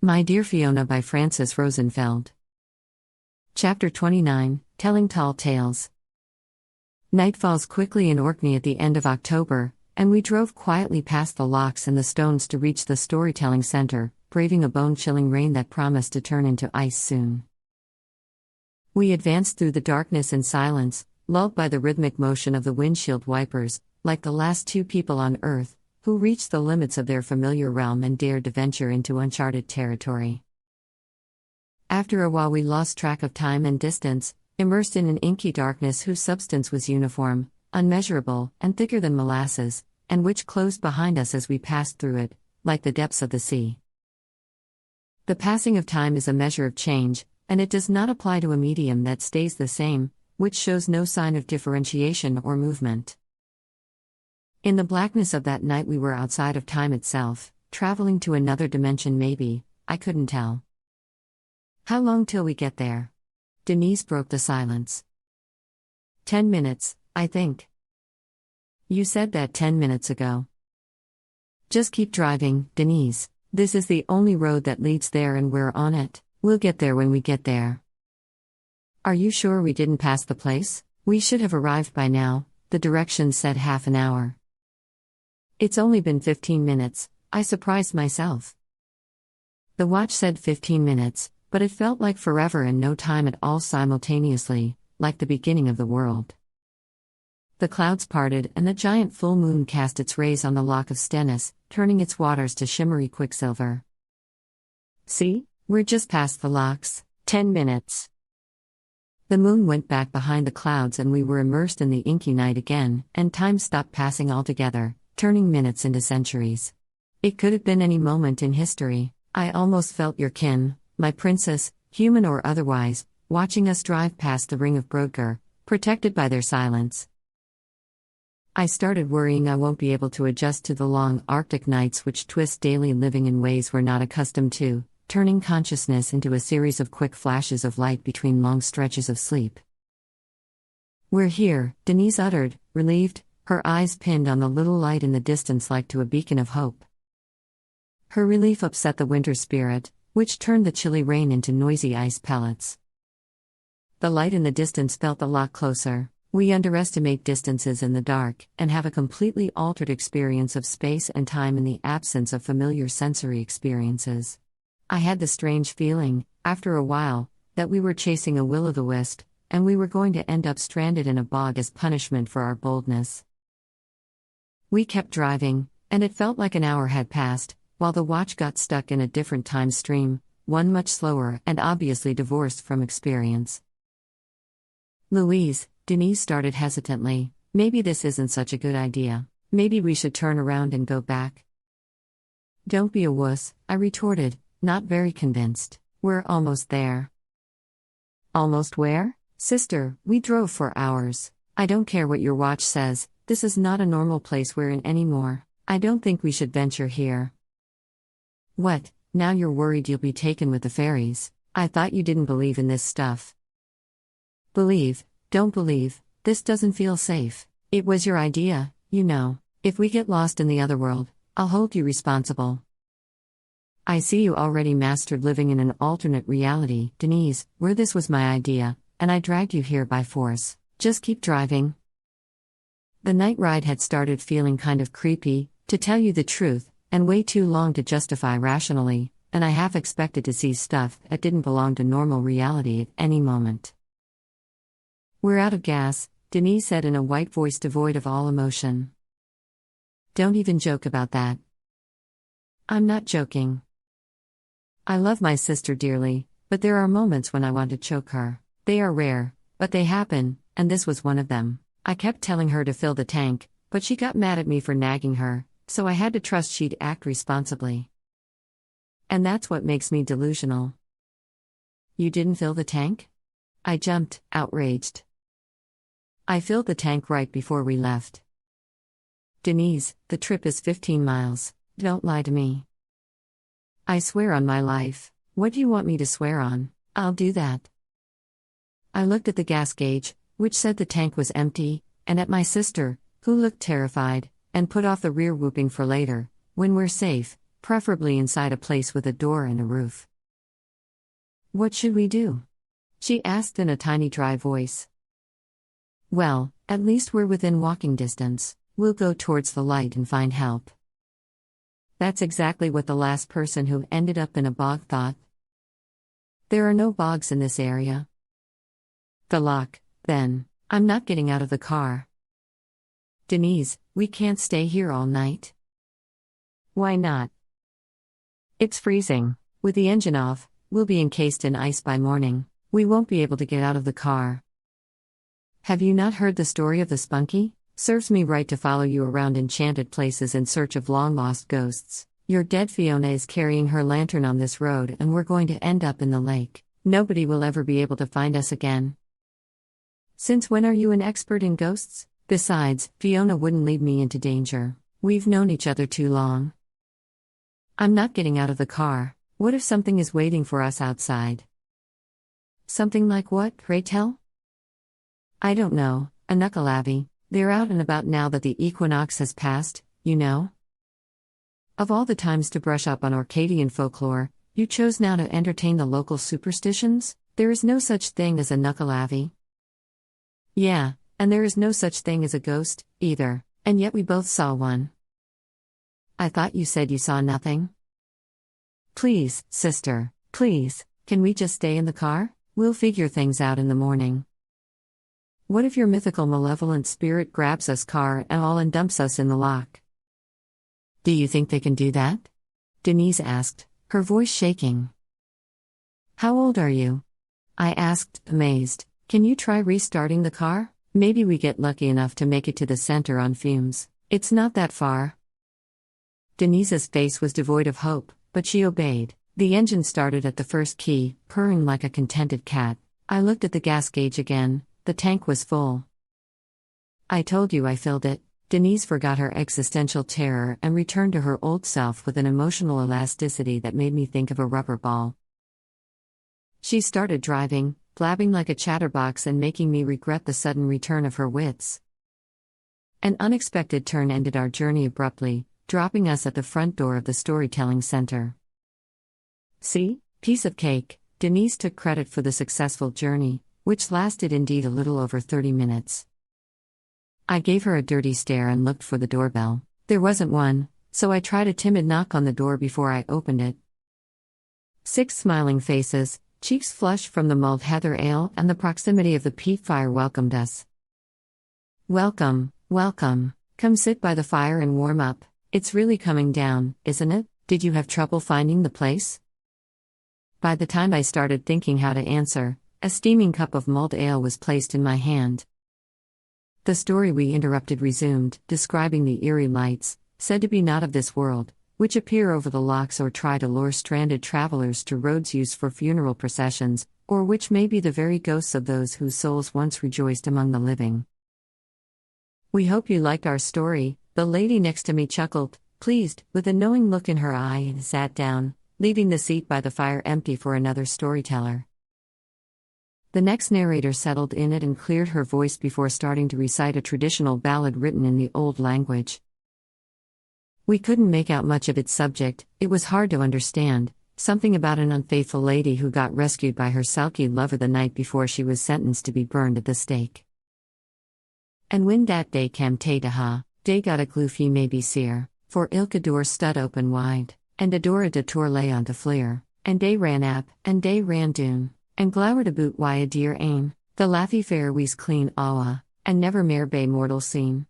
My Dear Fiona by Frances Rosenfeld. Chapter 29, Telling Tall Tales. Night falls quickly in Orkney at the end of October, and we drove quietly past the lochs and the stones to reach the storytelling centre, braving a bone-chilling rain that promised to turn into ice soon. We advanced through the darkness in silence, lulled by the rhythmic motion of the windshield wipers, like the last two people on Earth, who reached the limits of their familiar realm and dared to venture into uncharted territory. After a while we lost track of time and distance, immersed in an inky darkness whose substance was uniform, unmeasurable, and thicker than molasses, and which closed behind us as we passed through it, like the depths of the sea. The passing of time is a measure of change, and it does not apply to a medium that stays the same, which shows no sign of differentiation or movement. In the blackness of that night we were outside of time itself, traveling to another dimension maybe, I couldn't tell. How long till we get there? Denise broke the silence. 10 minutes, I think. You said that 10 minutes ago. Just keep driving, Denise. This is the only road that leads there and we're on it. We'll get there when we get there. Are you sure we didn't pass the place? We should have arrived by now, the directions said half an hour. It's only been 15 minutes, I surprised myself. The watch said 15 minutes, but it felt like forever and no time at all simultaneously, like the beginning of the world. The clouds parted and the giant full moon cast its rays on the loch of Stennis, turning its waters to shimmery quicksilver. See, we're just past the lochs, 10 minutes. The moon went back behind the clouds and we were immersed in the inky night again, and time stopped passing altogether, turning minutes into centuries. It could have been any moment in history. I almost felt your kin, my princess, human or otherwise, watching us drive past the ring of Brodgar, protected by their silence. I started worrying I won't be able to adjust to the long Arctic nights which twist daily living in ways we're not accustomed to, turning consciousness into a series of quick flashes of light between long stretches of sleep. We're here, Denise uttered, relieved, her eyes pinned on the little light in the distance like to a beacon of hope. Her relief upset the winter spirit, which turned the chilly rain into noisy ice pellets. The light in the distance felt a lot closer. We underestimate distances in the dark, and have a completely altered experience of space and time in the absence of familiar sensory experiences. I had the strange feeling, after a while, that we were chasing a will-o'-the-wisp, and we were going to end up stranded in a bog as punishment for our boldness. We kept driving, and it felt like an hour had passed, while the watch got stuck in a different time stream, one much slower and obviously divorced from experience. Louise, Denise started hesitantly, maybe this isn't such a good idea. Maybe we should turn around and go back. Don't be a wuss, I retorted, not very convinced. We're almost there. Almost where? Sister, we drove for hours. I don't care what your watch says, this is not a normal place we're in anymore. I don't think we should venture here. What, now you're worried you'll be taken with the fairies? I thought you didn't believe in this stuff. Believe, don't believe, this doesn't feel safe. It was your idea, you know. If we get lost in the other world, I'll hold you responsible. I see you already mastered living in an alternate reality, Denise, where this was my idea, and I dragged you here by force. Just keep driving. The night ride had started feeling kind of creepy, to tell you the truth, and way too long to justify rationally, and I half expected to see stuff that didn't belong to normal reality at any moment. We're out of gas, Denise said in a white voice devoid of all emotion. Don't even joke about that. I'm not joking. I love my sister dearly, but there are moments when I want to choke her. They are rare, but they happen, and this was one of them. I kept telling her to fill the tank, but she got mad at me for nagging her, so I had to trust she'd act responsibly. And that's what makes me delusional. You didn't fill the tank? I jumped, outraged. I filled the tank right before we left. Denise, the trip is 15 miles, don't lie to me. I swear on my life. What do you want me to swear on? I'll do that. I looked at the gas gauge, which said the tank was empty, and at my sister, who looked terrified, and put off the rear whooping for later, when we're safe, preferably inside a place with a door and a roof. What should we do? She asked in a tiny dry voice. Well, at least we're within walking distance. We'll go towards the light and find help. That's exactly what the last person who ended up in a bog thought. There are no bogs in this area. The loch, then. I'm not getting out of the car. Denise, we can't stay here all night. Why not? It's freezing. With the engine off, we'll be encased in ice by morning. We won't be able to get out of the car. Have you not heard the story of the spunky? Serves me right to follow you around enchanted places in search of long-lost ghosts. Your dead Fiona is carrying her lantern on this road and we're going to end up in the lake. Nobody will ever be able to find us again. Since when are you an expert in ghosts? Besides, Fiona wouldn't lead me into danger. We've known each other too long. I'm not getting out of the car. What if something is waiting for us outside? Something like what, pray tell? I don't know, a knuckleavy. They're out and about now that the equinox has passed, you know? Of all the times to brush up on Orcadian folklore, you chose now to entertain the local superstitions? There is no such thing as a knuckleavy. Yeah, and there is no such thing as a ghost, either, and yet we both saw one. I thought you said you saw nothing? Please, sister, please, can we just stay in the car? We'll figure things out in the morning. What if your mythical malevolent spirit grabs us car and all and dumps us in the loch? Do you think they can do that? Denise asked, her voice shaking. How old are you? I asked, amazed. Can you try restarting the car? Maybe we get lucky enough to make it to the center on fumes. It's not that far. Denise's face was devoid of hope, but she obeyed. The engine started at the first key, purring like a contented cat. I looked at the gas gauge again. The tank was full. I told you I filled it. Denise forgot her existential terror and returned to her old self with an emotional elasticity that made me think of a rubber ball. She started driving, blabbing like a chatterbox and making me regret the sudden return of her wits. An unexpected turn ended our journey abruptly, dropping us at the front door of the storytelling center. See? Piece of cake. Denise took credit for the successful journey, which lasted indeed a little over 30 minutes. I gave her a dirty stare and looked for the doorbell. There wasn't one, so I tried a timid knock on the door before I opened it. 6 smiling faces, cheeks flushed from the mulled heather ale and the proximity of the peat fire welcomed us. Welcome, welcome. Come sit by the fire and warm up. It's really coming down, isn't it? Did you have trouble finding the place? By the time I started thinking how to answer, a steaming cup of mulled ale was placed in my hand. The story we interrupted resumed, describing the eerie lights, said to be not of this world, which appear over the lochs or try to lure stranded travelers to roads used for funeral processions, or which may be the very ghosts of those whose souls once rejoiced among the living. We hope you liked our story, the lady next to me chuckled, pleased, with a knowing look in her eye, and sat down, leaving the seat by the fire empty for another storyteller. The next narrator settled in it and cleared her voice before starting to recite a traditional ballad written in the old language. We couldn't make out much of its subject, it was hard to understand, something about an unfaithful lady who got rescued by her sulky lover the night before she was sentenced to be burned at the stake. And when that day cam tae to ha, day got a gloofy maybe seer, for ilka door stud open wide, and a door a detour lay on to fleer, and day ran ap, and day ran doon. And glowered aboot why a dear ain, the laffy fair wees clean awa, and never mair bay mortal seen.